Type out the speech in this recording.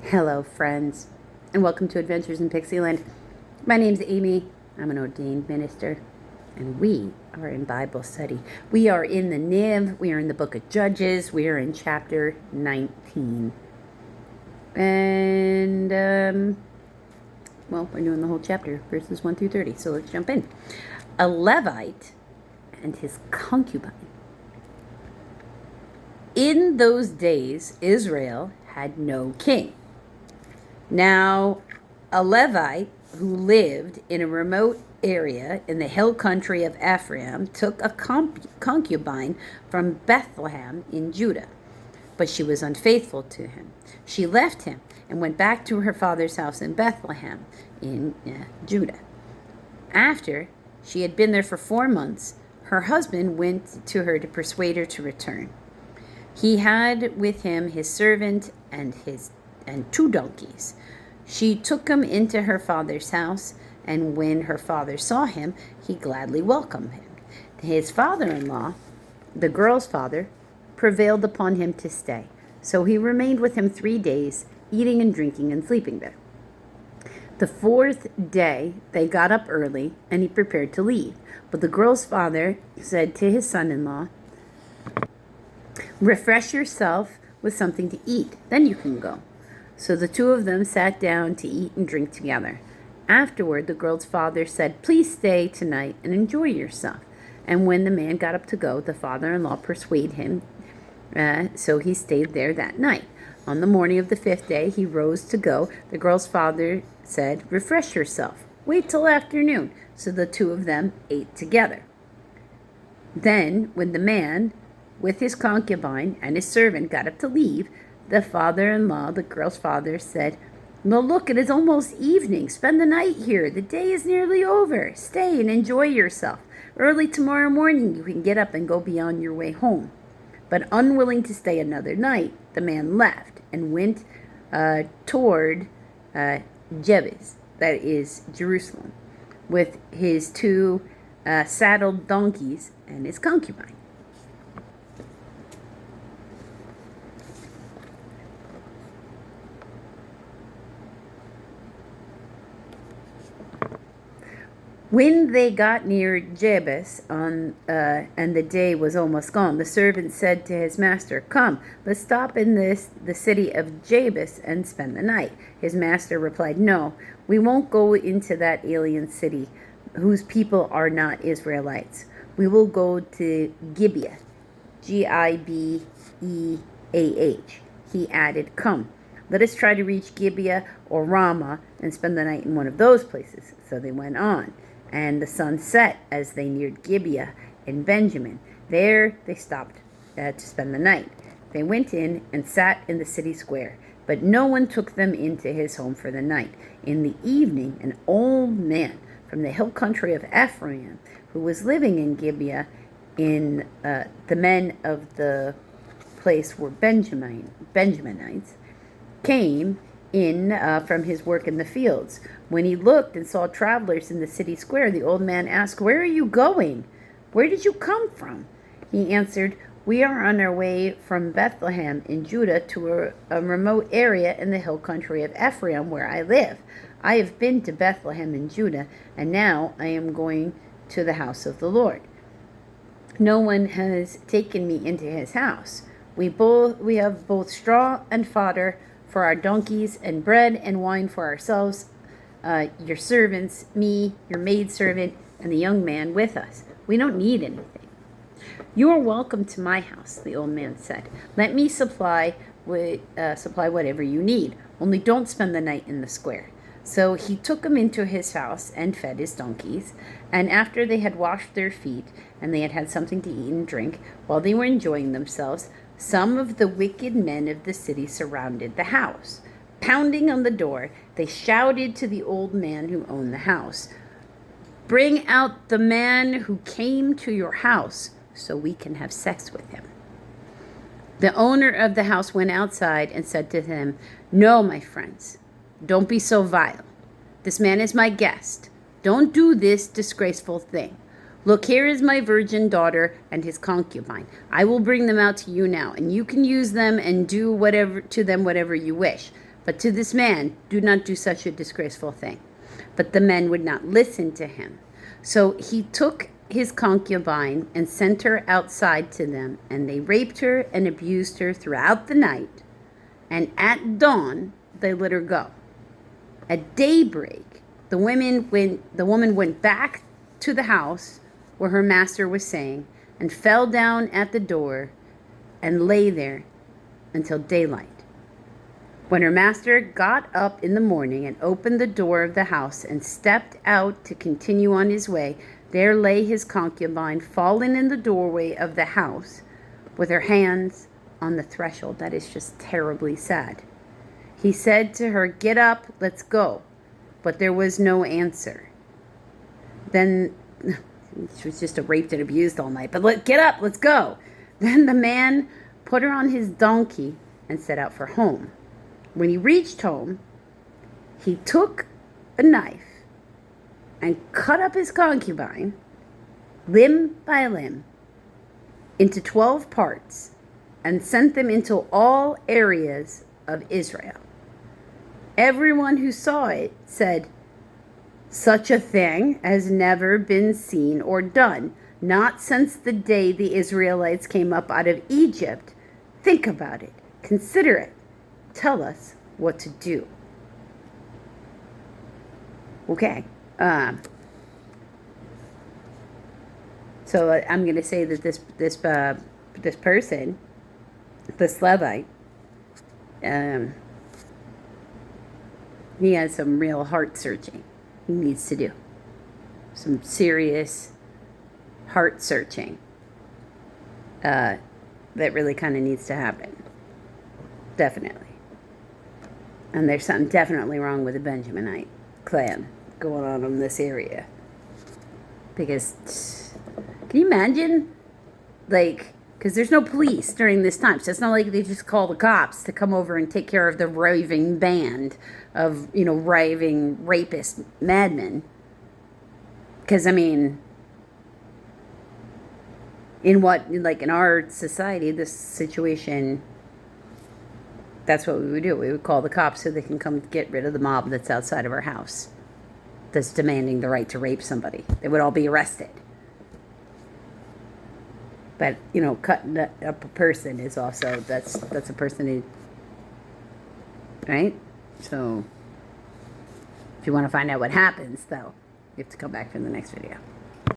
Hello, friends, and welcome to Adventures in Pixieland. My name's Amy. I'm an ordained minister, and we are in Bible study. We are in the NIV. We are in the book of Judges. We are in chapter 19. And, we're doing the whole chapter, verses 1 through 30. So let's jump in. A levite and his concubine. In those days, Israel had no king. Now, a Levite who lived in a remote area in the hill country of Ephraim took a concubine from Bethlehem in Judah, but she was unfaithful to him. She left him and went back to her father's house in Bethlehem in Judah. After she had been there for 4 months, her husband went to her to persuade her to return. He had with him his servant and 2 donkeys. She took him into her father's house, and when her father saw him, he gladly welcomed him. His father-in-law, the girl's father, prevailed upon him to stay. So he remained with him 3 days, eating and drinking and sleeping there. The 4th day they got up early, and he prepared to leave. But the girl's father said to his son-in-law, "Refresh yourself with something to eat, then you can go." So the 2 of them sat down to eat and drink together. Afterward, the girl's father said, "Please stay tonight and enjoy yourself." And when the man got up to go, the father-in-law persuaded him, so he stayed there that night. On the morning of the 5th day, he rose to go. The girl's father said, "Refresh yourself. Wait till afternoon." So the 2 of them ate together. Then, when the man, with his concubine and his servant, got up to leave, the father-in-law, the girl's father, said, "No, look, it is almost evening. Spend the night here. The day is nearly over. Stay and enjoy yourself. Early tomorrow morning you can get up and go be on your way home." But unwilling to stay another night, the man left and went toward Jebus, that is Jerusalem, with his 2 saddled donkeys and his concubine. When they got near Jebus, and the day was almost gone, the servant said to his master, "Come, let's stop in the city of Jebus and spend the night." His master replied, "No, we won't go into that alien city whose people are not Israelites. We will go to Gibeah, Gibeah." He added, "Come, let us try to reach Gibeah or Ramah and spend the night in one of those places." So they went on. And the sun set as they neared Gibeah in Benjamin. There they stopped to spend the night. They went in and sat in the city square, but no one took them into his home for the night. In the evening, an old man from the hill country of Ephraim, who was living in Gibeah, the men of the place were Benjaminites, came in from his work in the fields. When he looked and saw travelers in the city square, the old man asked, "Where are you going? Where did you come from?" He answered, "We are on our way from Bethlehem in Judah to a remote area in the hill country of Ephraim where I live. I have been to Bethlehem in Judah, and now I am going to the house of the Lord. No one has taken me into his house. We have both straw and fodder for our donkeys, and bread and wine for ourselves, your servants, me, your maidservant, and the young man with us. We don't need anything." "You are welcome to my house," the old man said. "Let me supply whatever you need. Only don't spend the night in the square." So he took him into his house and fed his donkeys. And after they had washed their feet and they had had something to eat and drink, while they were enjoying themselves, some of the wicked men of the city surrounded the house. Pounding on the door, they shouted to the old man who owned the house, "Bring out the man who came to your house so we can have sex with him." The owner of the house went outside and said to him, "No, my friends, don't be so vile. This man is my guest. Don't do this disgraceful thing. Look, here is my virgin daughter and his concubine. I will bring them out to you now, and you can use them and do whatever you wish. But to this man, do not do such a disgraceful thing. But the men would not listen to him. So he took his concubine and sent her outside to them, and they raped her and abused her throughout the night. And at dawn, they let her go. At daybreak, the woman went back to the house where her master was staying and fell down at the door and lay there until daylight. When her master got up in the morning and opened the door of the house and stepped out to continue on his way, there lay his concubine fallen in the doorway of the house with her hands on the threshold. That is just terribly sad. He said to her, "Get up, let's go." But there was no answer. Then, she was just raped and abused all night. But get up, let's go. Then the man put her on his donkey and set out for home. When he reached home, he took a knife and cut up his concubine, limb by limb, into 12 parts and sent them into all areas of Israel. Everyone who saw it said, "Such a thing has never been seen or done, not since the day the Israelites came up out of Egypt. Think about it. Consider it. Tell us what to do." Okay. So I'm going to say that this person, this Levite, he has some real heart searching he needs to do. Some serious heart searching that really kind of needs to happen. Definitely. And there's something definitely wrong with the Benjaminite clan going on in this area. Because, can you imagine? Because there's no police during this time. So it's not like they just call the cops to come over and take care of the raving band of, raving rapist madmen. Because, in our society, this situation, that's what we would do. We would call the cops so they can come get rid of the mob that's outside of our house that's demanding the right to rape somebody. They would all be arrested. But, cutting up a person is also, that's a person who, right? So, if you want to find out what happens, though, you have to come back for the next video.